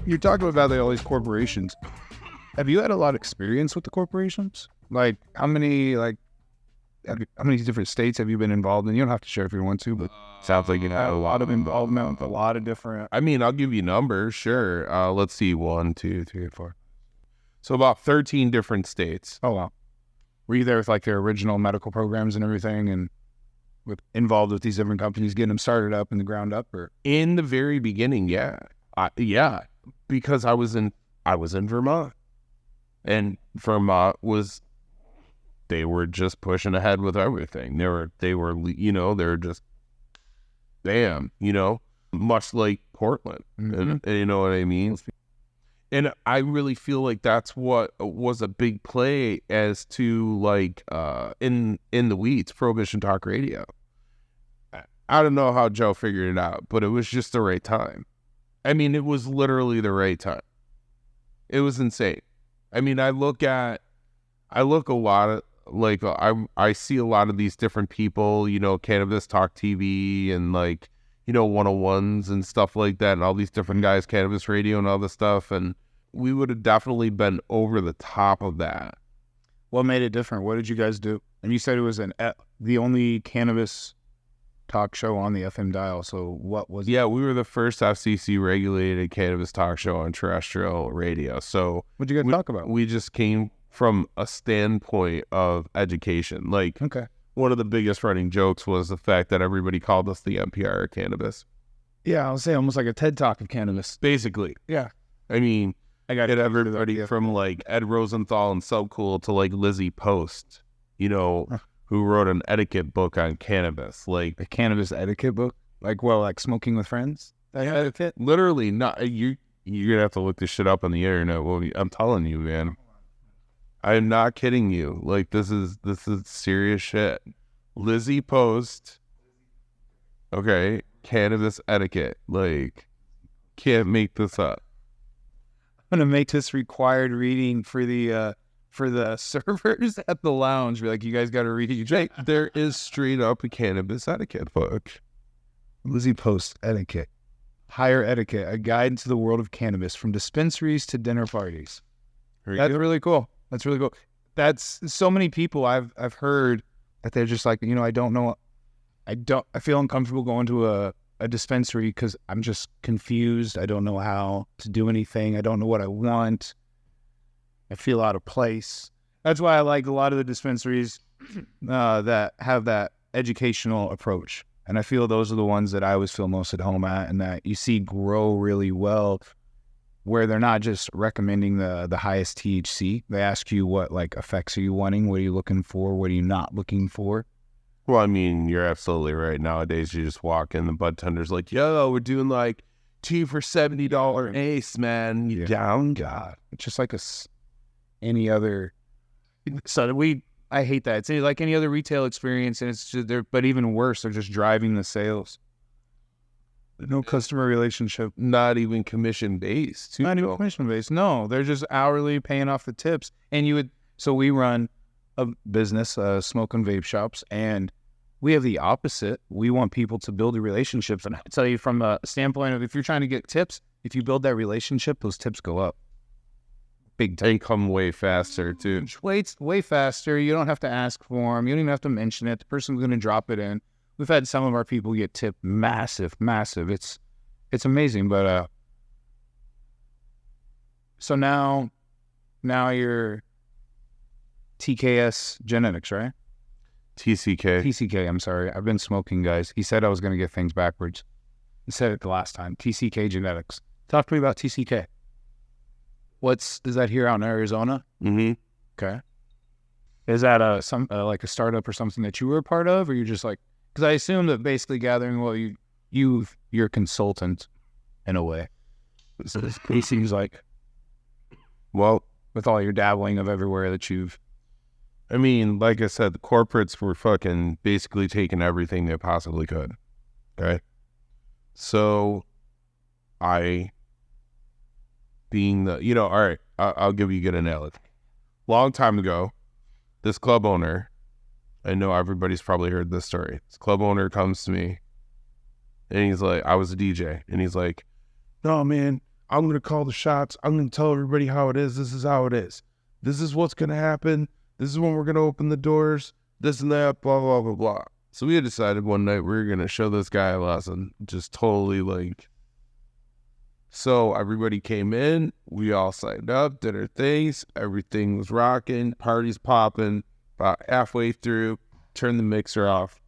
You're talking about all these corporations. Have you had a lot of experience with the corporations? Like, how many different states have you been involved in? You don't have to share if you want to, but Sounds like you had know a lot of involvement with a lot of different. I mean, I'll give you numbers, sure. Let's see, 1, 2, 3, 4. So about 13 different states. Oh wow, were you there with like their original medical programs and everything, and involved with these different companies, getting them started up in the ground up, or In the very beginning, yeah, because I was in Vermont, and Vermont they were just pushing ahead with everything. They were just bam, much like Portland, and you know what I mean. And I really feel like that's what was a big play as to like in the weeds, Prohibition Talk Radio. I don't know how Joe figured it out, but it was just the right time. I mean, it was literally the right time. It was insane. I mean, I look a lot of like I see a lot of these different people, Cannabis Talk TV and like 101s and stuff like that, and all these different guys, Cannabis Radio and all this stuff, and we would have definitely been over the top of that. what made it different? What did you guys do? And you said it was the only cannabis talk show on the FM dial. So what was? Yeah, we were the first FCC regulated cannabis talk show on terrestrial radio. So What'd you guys talk about? we just came from a standpoint of education. Like, Okay. one of the biggest running jokes was the fact that everybody called us the NPR of cannabis. Yeah, I'll say almost like a TED Talk of cannabis. Basically. Yeah. I mean, I got get everybody from like Ed Rosenthal and Subcool to like Lizzie Post, who wrote an etiquette book on cannabis. Like, a cannabis etiquette book. Like smoking with friends. That etiquette. literally, not you're gonna have to look this shit up on the internet. Well, I'm telling you, man. I'm not kidding you. Like, this is serious shit. Lizzie Post. Okay, cannabis etiquette. Like, can't make this up. I'm gonna make this required reading for the servers at the lounge. Be like, you guys got to read it. Jake, there is straight up a cannabis etiquette book. Lizzie Post etiquette, higher etiquette, a guide to the world of cannabis from dispensaries to dinner parties. That's really cool. That's really cool. That's so many people I've heard that they're just like, I don't know. I feel uncomfortable going to a dispensary because I'm just confused. I don't know how to do anything. I don't know what I want. I feel out of place. That's why I like a lot of the dispensaries that have that educational approach. And I feel those are the ones that I always feel most at home at, and that you see grow really well, where they're not just recommending the highest THC. They ask you what like effects are you wanting? What are you looking for? What are you not looking for? Well, I mean, you're absolutely right. Nowadays, you just walk in, the bud tender's like, yo, we're doing like 2 for $70 ace, man. You down? God, it's just like any other. So I hate that. It's like any other retail experience, and it's just but even worse, they're just driving the sales. No customer relationship. Not even commission based. Not even commission based. No, they're just hourly paying off the tips. And so we run a business, smoke and vape shops, and we have the opposite. We want people to build the relationships. And I tell you, from a standpoint of if you're trying to get tips, if you build that relationship, those tips go up. Big time. They come way faster, too. Way faster. You don't have to ask for them. You don't even have to mention it. The person's going to drop it in. We've had some of our people get tipped massive. It's amazing. But so now you're TKS Genetics, right? TCK. I'm sorry. I've been smoking, guys. He said I was going to get things backwards. He said it the last time. TCK Genetics. Talk to me about TCK. Is that here out in Arizona? Mm-hmm. Okay. Is that like a startup or something that you were a part of, or you're just like? Because I assume that basically gathering, well, you're a consultant in a way. So it seems like, well, with all your dabbling of everywhere that you've. I mean, like I said, the corporates were fucking basically taking everything they possibly could. Okay. So being all right, I'll give you a good analogy. Long time ago, this club owner, I know everybody's probably heard this story. This club owner comes to me and he's like, I was a DJ, and he's like, no, man, I'm going to call the shots. I'm going to tell everybody how it is. This is how it is. This is what's going to happen. This is when we're going to open the doors. This and that, blah, blah, blah, blah. So we had decided one night we were going to show this guy a lesson. Just totally like... So everybody came in. We all signed up, did our things. Everything was rocking. Party's popping. About halfway through, turned the mixer off,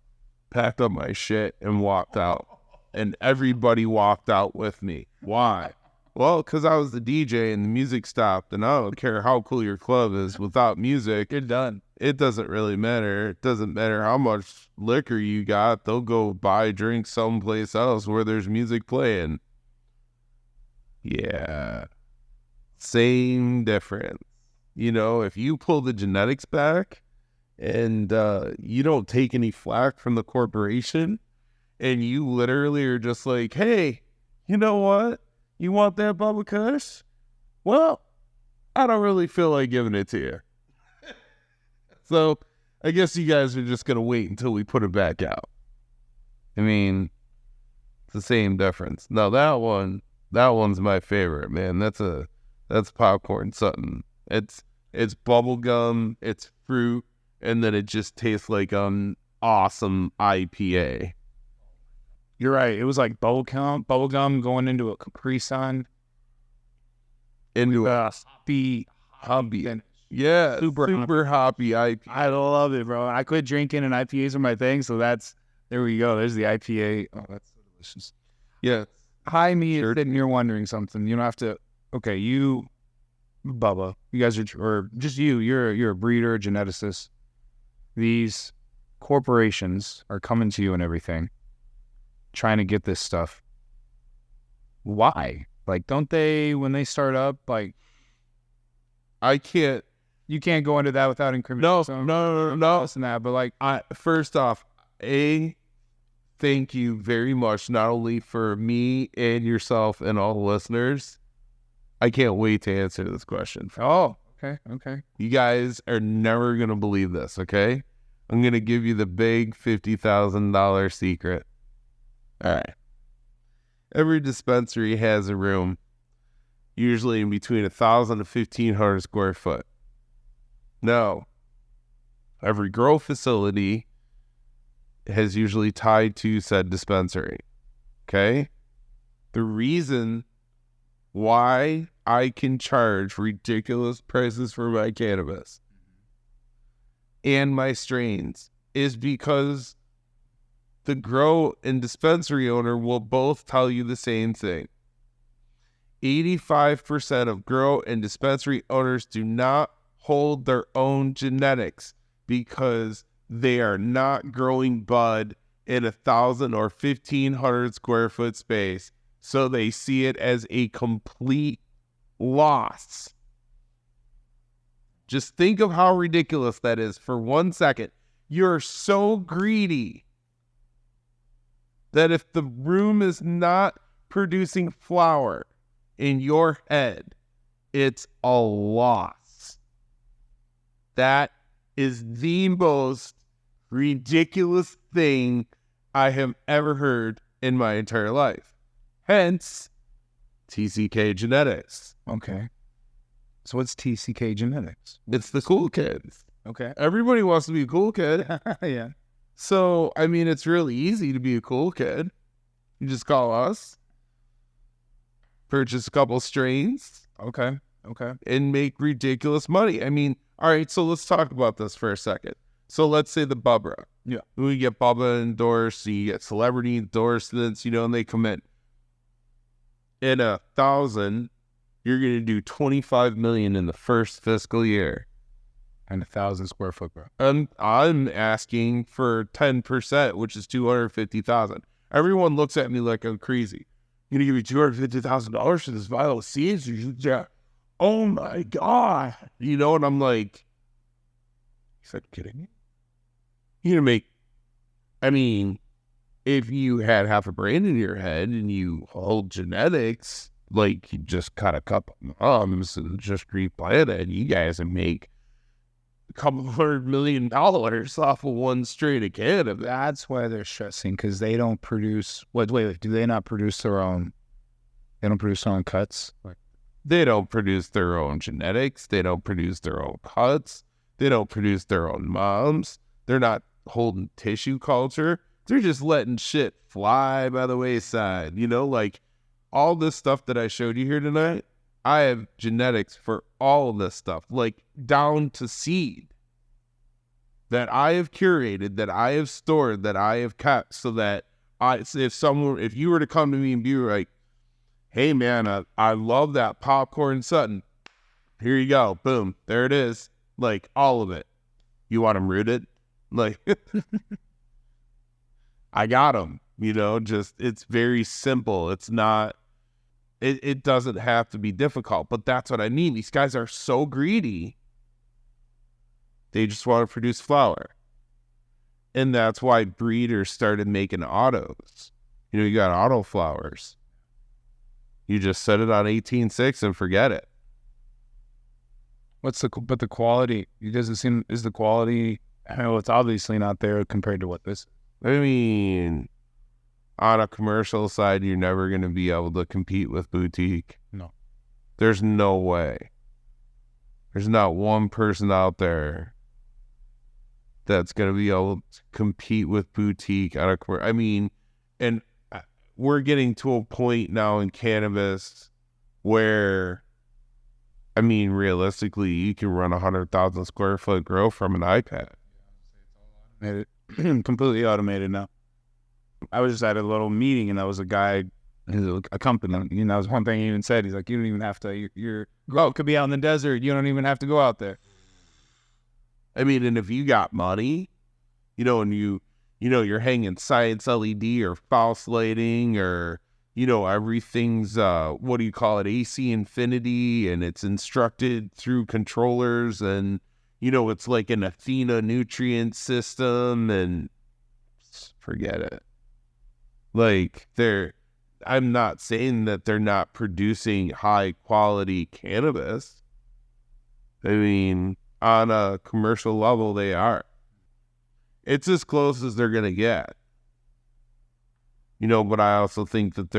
packed up my shit, and walked out. And everybody walked out with me. Why? Well, because I was the DJ and the music stopped, and I don't care how cool your club is. Without music, You're done. it doesn't really matter. It doesn't matter how much liquor you got. They'll go buy drinks someplace else where there's music playing. Yeah. Same difference. You know, if you pull the genetics back and you don't take any flack from the corporation, and you literally are just like, hey, you know what? You want that Bubba Kush? Well, I don't really feel like giving it to you. So I guess you guys are just going to wait until we put it back out. I mean, it's the same difference. Now that one's my favorite, man. That's popcorn something. It's bubble gum, it's fruit, and then it just tastes like an awesome IPA. You're right. It was like bubble gum going into a Capri Sun. Into a hoppy. finish. Yeah, super hoppy IPA. I love it, bro. I quit drinking, and IPAs are my thing. So there we go. There's the IPA. Oh, that's so delicious. Yeah. Hi, me is sitting here wondering something. You don't have to. Okay, you, Bubba. You guys are, or just you. You're a breeder, a geneticist. These corporations are coming to you and everything, trying to get this stuff. Why? Like, don't they, when they start up, like, you can't go into that without incriminating. No. Less than that, but like, First off, thank you very much, not only for me and yourself and all the listeners. I can't wait to answer this question. oh, okay. You guys are never going to believe this, okay? I'm going to give you the big $50,000 secret. All right. Every dispensary has a room, usually in between 1,000 to 1,500 square foot. No. Every grow facility has usually tied to said dispensary. Okay? The reason why I can charge ridiculous prices for my cannabis and my strains is because the grow and dispensary owner will both tell you the same thing. 85% of grow and dispensary owners do not hold their own genetics because they are not growing bud in 1,000 or 1,500 square foot space. So they see it as a complete loss. Just think of how ridiculous that is for 1 second. You're so greedy that if the room is not producing flower in your head, it's a loss. That is the most ridiculous thing I have ever heard in my entire life. Hence, TCK Genetics. Okay. So what's TCK Genetics? It's the cool kids. Okay. Everybody wants to be a cool kid. Yeah. So, I mean, it's really easy to be a cool kid. You just call us, purchase a couple strains, Okay. and make ridiculous money. I mean, all right, so let's talk about this for a second. So let's say the Bubba. Yeah. We get Bubba endorsed, you get celebrity endorsements, and they come in. In 1,000, you're going to do $25 million in the first fiscal year. And 1,000 square foot, bro. I'm asking for 10%, which is $250,000. Everyone looks at me like I'm crazy. You're going to give me $250,000 for this vial of seeds? Yeah. Oh my God. And I'm like, is that kidding me? You're going to make, if you had half a brain in your head and you hold genetics, like you just cut a couple mums and just replant it, you guys would make a couple $100 million off of one strain of cannabis. That's why they're stressing, because they don't produce. Wait. Do they not produce their own? They don't produce their own cuts. They don't produce their own genetics. They don't produce their own cuts. They don't produce their own moms. They're not holding tissue culture. They're just letting shit fly by the wayside. You know, like all this stuff that I showed you here tonight, I have genetics for all of this stuff, like down to seed that I have curated, that I have stored, that I have kept, so that if you were to come to me and be like, hey man, I love that popcorn Sutton. Here you go. Boom. There it is. Like all of it. You want them rooted? Like, I got them, you know, just, it's very simple. It's not, it doesn't have to be difficult, but that's what I mean. These guys are so greedy. They just want to produce flower. And that's why breeders started making autos. You know, you got auto flowers. You just set it on 18.6 and forget it. But the quality, it doesn't seem, is the quality, I know it's obviously not there compared to what this. I mean, on a commercial side, you're never going to be able to compete with boutique. No. There's no way. There's not one person out there that's going to be able to compete with boutique on a commercial. I mean, and we're getting to a point now in cannabis where, I mean, realistically, you can run 100,000 square foot grow from an iPad. Completely automated now. I was just at a little meeting, and that was a guy, a company, and that was one thing he even said. He's like, you don't even have to, your grow could be out in the desert. You don't even have to go out there. I mean, and if you got money, you know, and you're hanging science LED or false lighting, or, you know, everything's, what do you call it, AC infinity, and it's instructed through controllers, and, you know, it's like an Athena nutrient system, and forget it. Like, I'm not saying that they're not producing high quality cannabis. I mean, on a commercial level, they are. It's as close as they're going to get. You know, but I also think that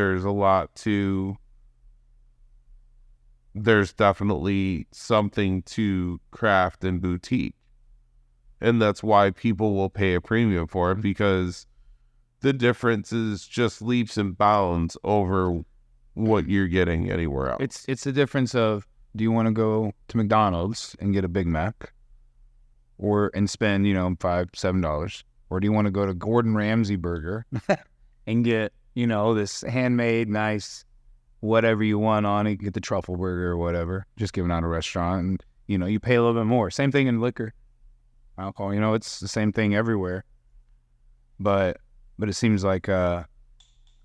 there's definitely something to craft and boutique. And that's why people will pay a premium for it, because the difference is just leaps and bounds over what you're getting anywhere else. It's the difference of, do you want to go to McDonald's and get a Big Mac, and spend, you know, $5-7, or do you want to go to Gordon Ramsay Burger and get, you know, this handmade, nice, whatever you want on it, get the truffle burger or whatever, just given out a restaurant, and, you know, you pay a little bit more. Same thing in liquor, alcohol, you know, it's the same thing everywhere. But it seems like, I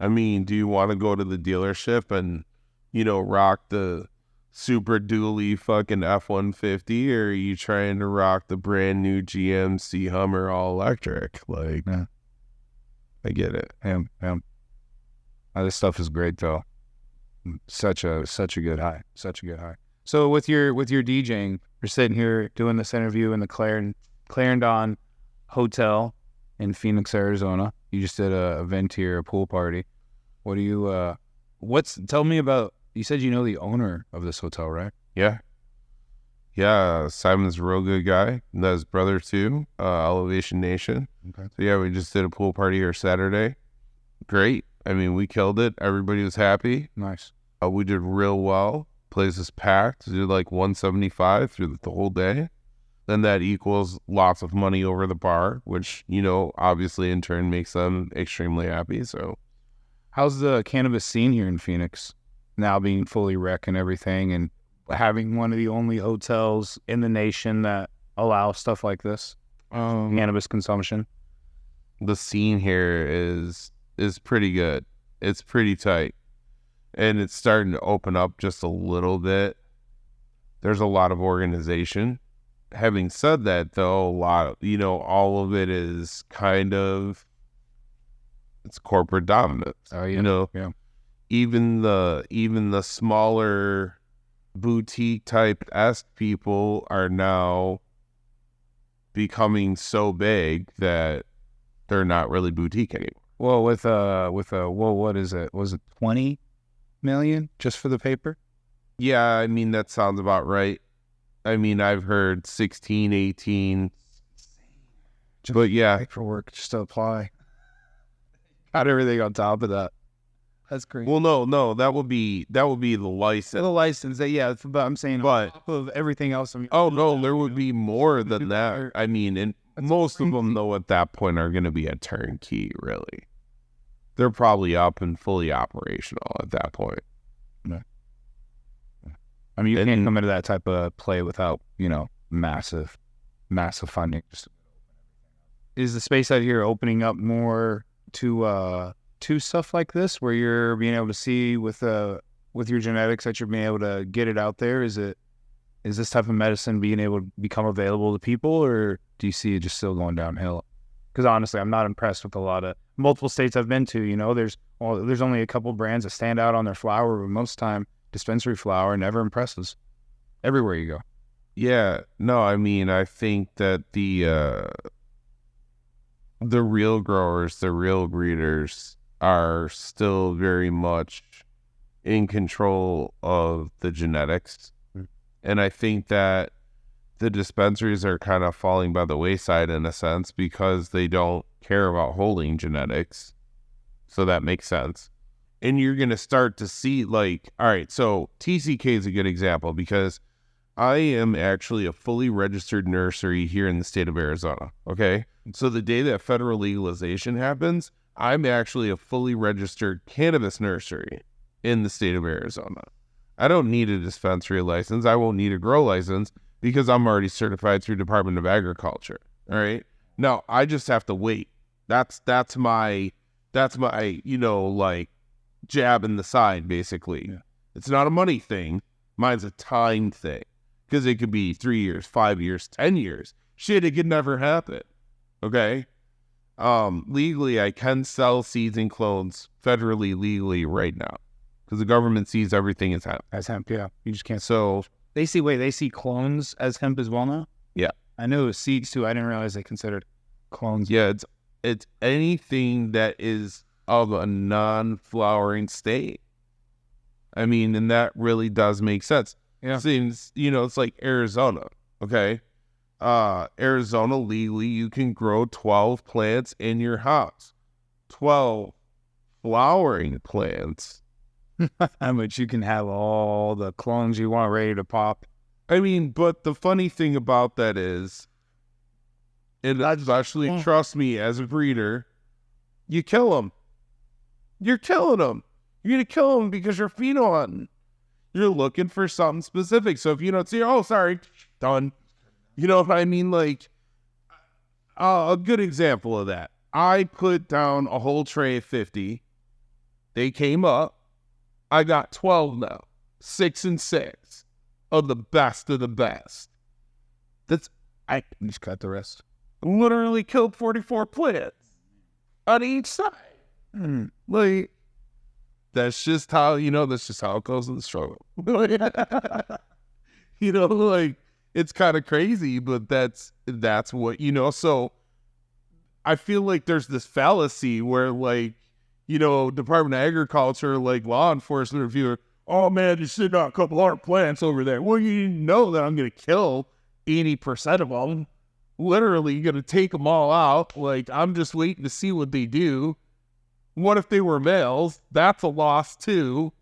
mean, do you want to go to the dealership and, you know, rock the super dually fucking F-150, or are you trying to rock the brand new GMC Hummer all electric? Like, yeah. I get it. Yeah. This stuff is great though. Such a good high. So with your DJing, you're sitting here doing this interview in the Clarendon Hotel in Phoenix, Arizona. You just did a event here, a pool party. What do you, tell me about, you said you know the owner of this hotel, right? Yeah. Simon's a real good guy. And that's his brother too, Elevation Nation. Okay. So yeah, we just did a pool party here Saturday. Great. I mean, we killed it. Everybody was happy. Nice. We did real well. Place was packed. We did like 175 through the whole day. Then that equals lots of money over the bar, which, you know, obviously in turn makes them extremely happy. So how's the cannabis scene here in Phoenix now, being fully rec and everything, and having one of the only hotels in the nation that allow stuff like this, cannabis consumption? The scene here is pretty good. It's pretty tight, and it's starting to open up just a little bit. There's a lot of organization. Having said that, though, all of it is kind of, it's corporate dominance. Oh, yeah. You know, yeah. Even the smaller boutique type-esque people are now becoming so big that they're not really boutique anymore. Well, what is it? Was it 20 million just for the paper? Yeah, I mean, that sounds about right. I mean, I've heard 16, 18. Just but yeah. Paperwork just to apply. Got everything on top of that. That's great. Well, no, that would be the license. The license, yeah, but I'm saying on top of everything else. I mean, oh, no, there would be more than that. I mean, and most of them, though, at that point are going to be a turnkey, really. They're probably up and fully operational at that point. No. I mean, you can't come into that type of play without, massive funding. Is the space out here opening up more to stuff like this, where you're being able to see with your genetics that you're being able to get it out there? Is this type of medicine being able to become available to people, or do you see it just still going downhill? Because honestly, I'm not impressed with a lot of multiple states I've been to. There's only a couple brands that stand out on their flower, but most time dispensary flower never impresses. Everywhere you go. Yeah, no, I mean, I think that the real growers, the real breeders are still very much in control of the genetics. And I think that the dispensaries are kind of falling by the wayside in a sense because they don't care about holding genetics. So that makes sense. And you're going to start to see all right, so TCK is a good example because I am actually a fully registered nursery here in the state of Arizona. Okay. So the day that federal legalization happens, I'm actually a fully registered cannabis nursery in the state of Arizona. I don't need a dispensary license. I won't need a grow license because I'm already certified through Department of Agriculture. All right. Now I just have to wait. That's my jab in the side, basically. Yeah. It's not a money thing. Mine's a time thing. Because it could be 3 years, 5 years, 10 years. Shit, it could never happen. Okay? Legally, I can sell seeds and clones federally, legally right now. Because the government sees everything as hemp. As hemp, yeah. You just can't. So they see clones as hemp as well now? Yeah. I knew it was seeds too. I didn't realize they considered clones. Yeah, it's anything that is of a non-flowering state. I mean, and that really does make sense. Yeah. Since, it's like Arizona, okay? Arizona, legally, you can grow 12 plants in your house. 12 flowering plants. But you can have all the clones you want ready to pop. I mean, but the funny thing about that is, and especially, trust me, as a breeder, you kill them. You're killing them. You're going to kill them because you're pheno hunting. You're looking for something specific. So if you don't see, oh, sorry, done. You know what I mean? A good example of that. I put down a whole tray of 50. They came up. I got 12 now. 6 and 6 of the best of the best. I just cut the rest. Literally killed 44 plants on each side. That's just how, it goes in the struggle. It's kind of crazy, but that's what, so I feel like there's this fallacy where Department of Agriculture, law enforcement reviewer, oh man, there's sitting on a couple hundred plants over there. Well, you know that I'm going to kill 80% of them. Literally going to take them all out. I'm just waiting to see what they do. What if they were males? That's a loss too.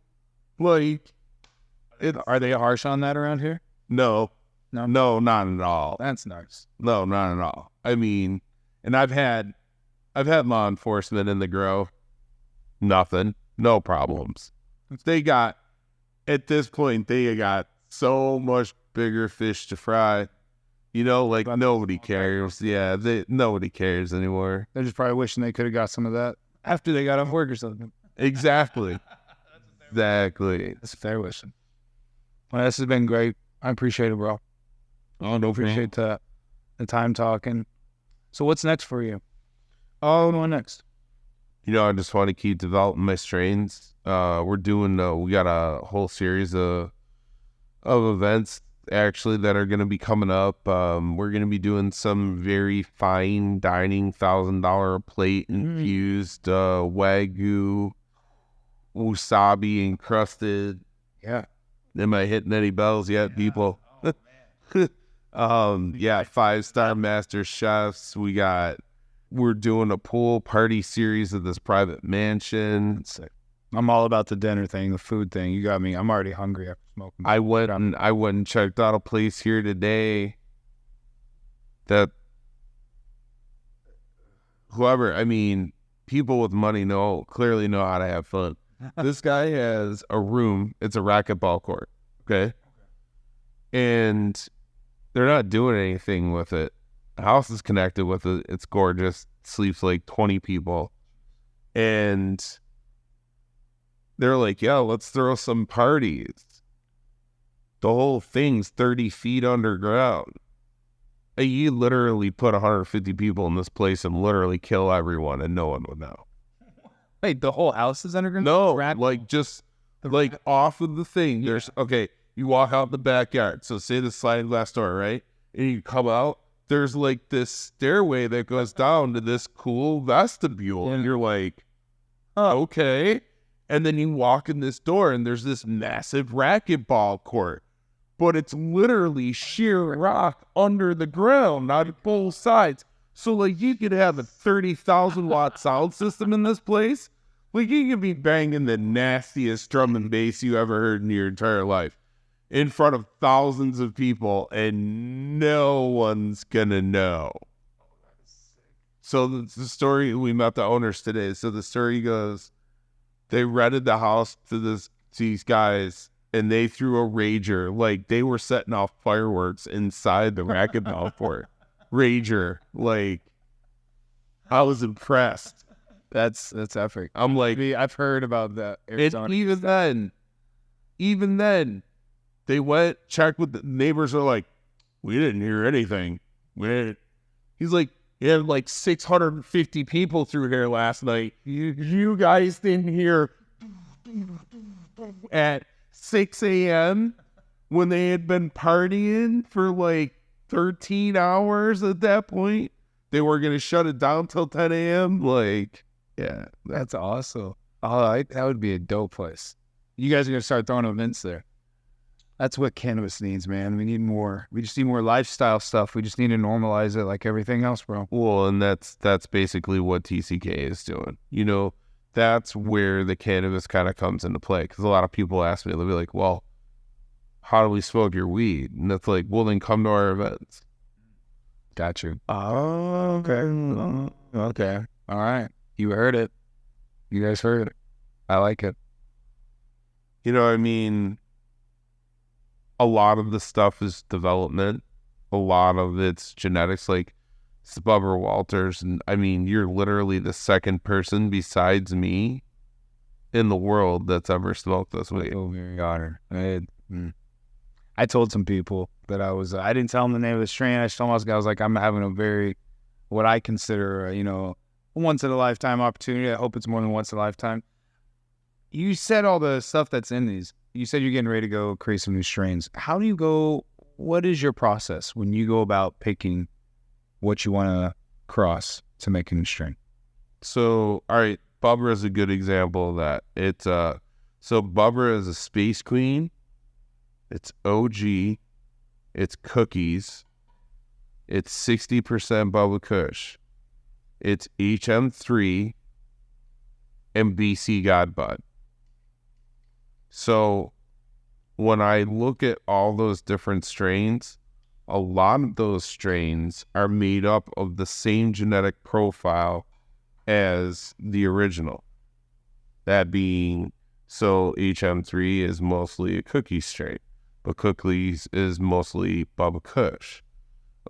Are they harsh on that around here? No, not at all. That's nice. No, not at all. I mean, and I've had law enforcement in the grow. Nothing, no problems. At this point, they got so much bigger fish to fry. Nobody cares. Yeah, nobody cares anymore. They're just probably wishing they could have got some of that after they got off work or something. Exactly. Exactly. That's what they're wishing. Well, this has been great. I appreciate it, bro. Oh, no, appreciate the time talking. So what's next for you? What next? I just want to keep developing my strains. We got a whole series of events actually that are going to be coming up. We're going to be doing some very fine dining $1,000 plate infused Wagyu wasabi encrusted. Yeah. Am I hitting any bells yet, people? Oh, man. Yeah, 5-star master chefs. We're doing a pool party series at this private mansion. I'm all about the dinner thing, the food thing. You got me. I'm already hungry after smoking. I went and checked out a place here today that people with money clearly know how to have fun. This guy has a room. It's a racquetball court. Okay. And they're not doing anything with it. The house is connected with it. It's gorgeous. Sleeps like 20 people. And they're like, yeah, let's throw some parties. The whole thing's 30 feet underground. You literally put 150 people in this place and literally kill everyone and no one would know. Wait, the whole house is underground? No, off of the thing. Yeah. You walk out the backyard. So say the sliding glass door, right? And you come out, there's like this stairway that goes down to this cool vestibule. Yeah. And you're like, oh, okay. And then you walk in this door and there's this massive racquetball court. But it's literally sheer rock under the ground on both sides. So, like, you could have a 30,000 watt sound system in this place. Like, you could be banging the nastiest drum and bass you ever heard in your entire life in front of thousands of people, and no one's gonna know. So, the story, we met the owners today. So, the story goes, they rented the house to these guys, and they threw a rager. Like, they were setting off fireworks inside the racquetball court. Rager. Like, I was impressed. That's epic. I'm like, I've heard about that. Even then, they went, checked with the neighbors, are like, we didn't hear anything. He's like, you had like 650 people through here last night. You guys didn't hear at 6 a.m. when they had been partying for like 13 hours at that point. They were going to shut it down till 10 a.m. Like, yeah. That's awesome. Oh, that would be a dope place. You guys are going to start throwing events there. That's what cannabis needs, man. We need more. We just need more lifestyle stuff. We just need to normalize it like everything else, bro. Well, and that's basically what TCK is doing. You know, that's where the cannabis kind of comes into play. Because a lot of people ask me, they'll be like, well, how do we smoke your weed? And it's like, well, then come to our events. Got you. Oh, okay. Okay. All right. You heard it. You guys heard it. I like it. You know, I mean, a lot of the stuff is development. A lot of it's genetics. Like, it's Bubba Walters. And I mean, you're literally the second person besides me in the world that's ever smoked this weed. Oh, very honored. I told some people that I didn't tell them the name of the strain. I just told them, I was like, I'm having a very, what I consider, a once in a lifetime opportunity. I hope it's more than once in a lifetime. You said all the stuff that's in these. You said you're getting ready to go create some new strains. How do you go, what is your process when you go about picking what you want to cross to make a new strain? So, all right, Bubba is a good example of that. It's, so Bubba is a Space Queen. It's OG. It's cookies. It's 60% Bubba Kush. It's HM3 and BC Godbud. So when I look at all those different strains, a lot of those strains are made up of the same genetic profile as the original. That being, so HM3 is mostly a cookie strain, but cookies is mostly Bubba Kush.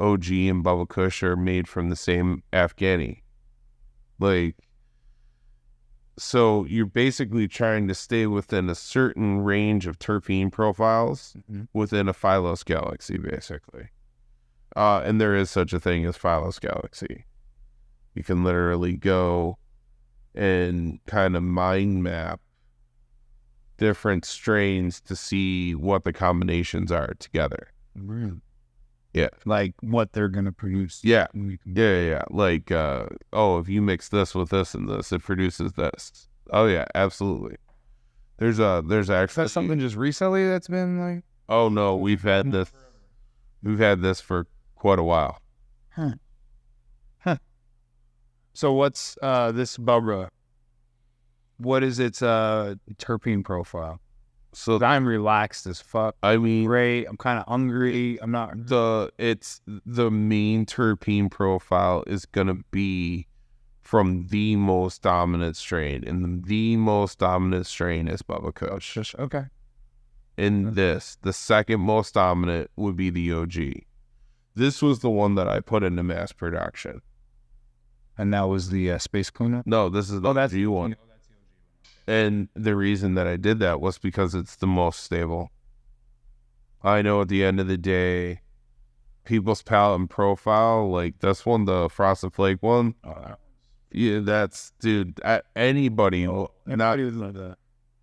OG and Bubba Kush are made from the same Afghani. Like, so you're basically trying to stay within a certain range of terpene profiles within a Phylos galaxy, basically. And there is such a thing as Phylos galaxy. You can literally go and kind of mind map different strains to see what the combinations are together. Really? Yeah. Like what they're going to produce. Yeah. Yeah. Like, if you mix this with this and this, it produces this. Oh, yeah, absolutely. There's Is actually that something just recently that's been like? Oh no, we've had this for quite a while. Huh. So what's this Bubba? What is its terpene profile? So I'm relaxed as fuck. I mean, Great. I'm kind of hungry. I'm not. the main terpene profile is gonna be from the most dominant strain, and the most dominant strain is Bubba Kush. Okay. In this, the second most dominant would be the OG. This was the one that I put into mass production. And that was the Space Cleanup? No, this is the OG one. And the reason that I did that was because it's the most stable. I know at the end of the day, people's palate and profile, like this one, the Frosted Flake one, yeah, that's, dude, anybody. Everybody would love that.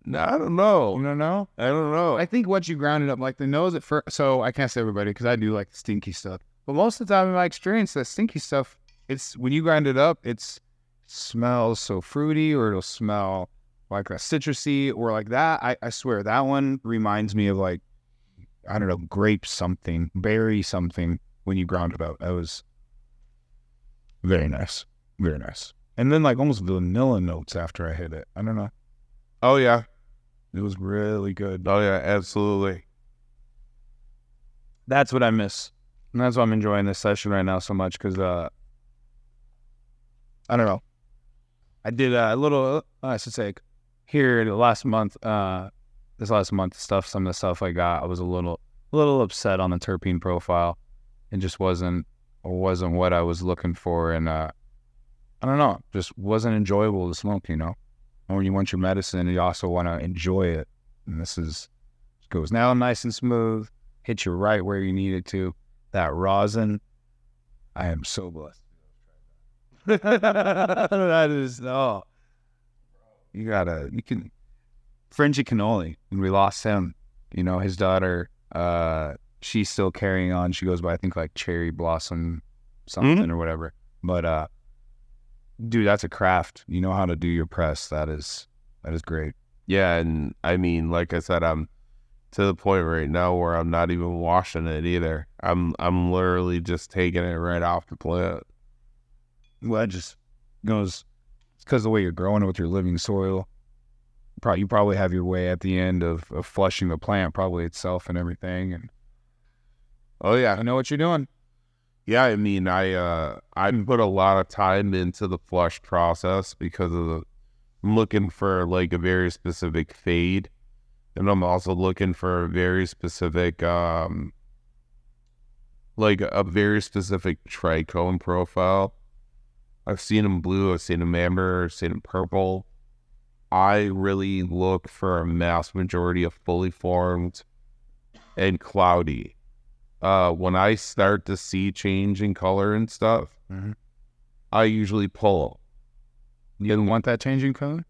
No, I don't know. You don't know? I don't know. I think once you ground it up, like the nose at first, so I can't say everybody because I do like the stinky stuff. But most of the time in my experience, that stinky stuff, it's when you grind it up, it smells so fruity, or it'll smell like a citrusy or like that. I swear that one reminds me of like, I don't know, grape something, berry something when you ground it up. That was very nice. Very nice. And then like almost vanilla notes after I hit it. I don't know. Oh, yeah. It was really good. Oh, yeah, absolutely. That's what I miss. And that's why I'm enjoying this session right now so much because, I don't know. I did a little, I should say, here this last month, some of the stuff I got, I was a little upset on the terpene profile. It just wasn't what I was looking for. And, I don't know, just wasn't enjoyable to smoke, you know? And when you want your medicine, you also want to enjoy it. And goes now nice and smooth, hits you right where you need it to. That rosin, I am so blessed. That is, you can, Frenchie Cannoli, when we lost him, you know, his daughter, she's still carrying on. She goes by, I think, like Cherry Blossom something or whatever. But, dude, that's a craft. You know how to do your press. That is great. Yeah, and I mean, like I said, I'm to the point right now where I'm not even washing it either. I'm literally just taking it right off the plant. Well, that just goes, it's because the way you're growing it with your living soil. You probably have your way at the end of flushing the plant, probably itself and everything. And oh yeah, I know what you're doing. Yeah, I mean, I put a lot of time into the flush process because I'm looking for like a very specific fade, and I'm also looking for a very specific like a very specific trichome profile. I've seen them blue, I've seen them amber, I've seen them purple. I really look for a mass majority of fully formed and cloudy. When I start to see change in color and stuff, I usually pull. You didn't want that change in color?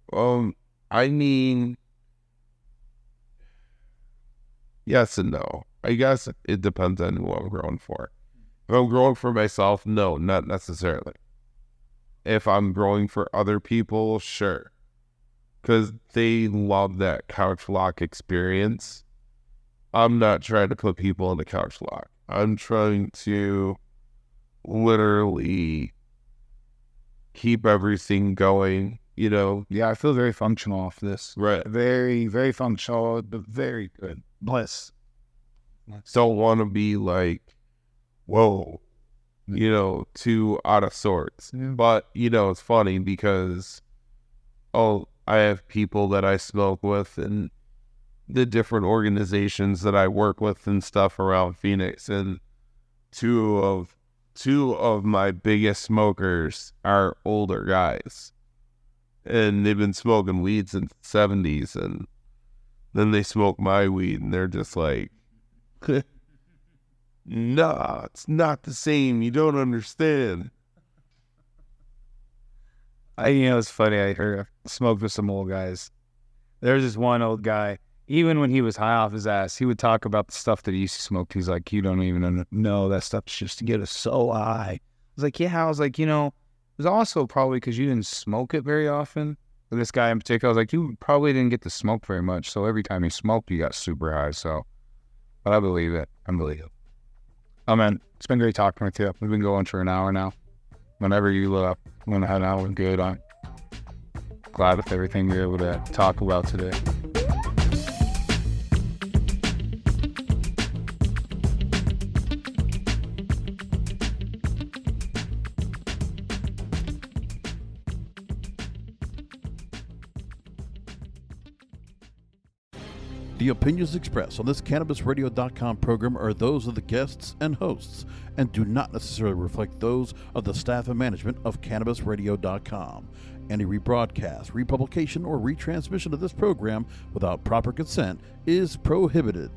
I mean, yes and no. I guess it depends on who I'm growing for. If I'm growing for myself, no, not necessarily. If I'm growing for other people, sure. Because they love that couch lock experience. I'm not trying to put people in the couch lock. I'm trying to literally keep everything going, you know? Yeah, I feel very functional off this. Right. Very, very functional, but very good. Bliss. Don't want to be like, whoa, you know, too out of sorts. Yeah. But, you know, it's funny because, I have people that I smoke with and the different organizations that I work with and stuff around Phoenix, and two of my biggest smokers are older guys, and they've been smoking weed since the 70s, and then they smoke my weed and they're just like, nah, it's not the same, you don't understand. It's funny, I smoked with some old guys. There's this one old guy, even when he was high off his ass, he would talk about the stuff that he used to smoke. He's like, you don't even know that stuff's just to get us so high. I was like, yeah. I was like, it was also probably because you didn't smoke it very often. This guy in particular, I was like, you probably didn't get to smoke very much. So every time he smoked, he got super high. So, but I believe it. I believe it. Oh, man, it's been great talking with you. We've been going for an hour now. Whenever you want to head out, we're good. I'm glad with everything we were able to talk about today. The opinions expressed on this CannabisRadio.com program are those of the guests and hosts and do not necessarily reflect those of the staff and management of CannabisRadio.com. Any rebroadcast, republication, or retransmission of this program without proper consent is prohibited.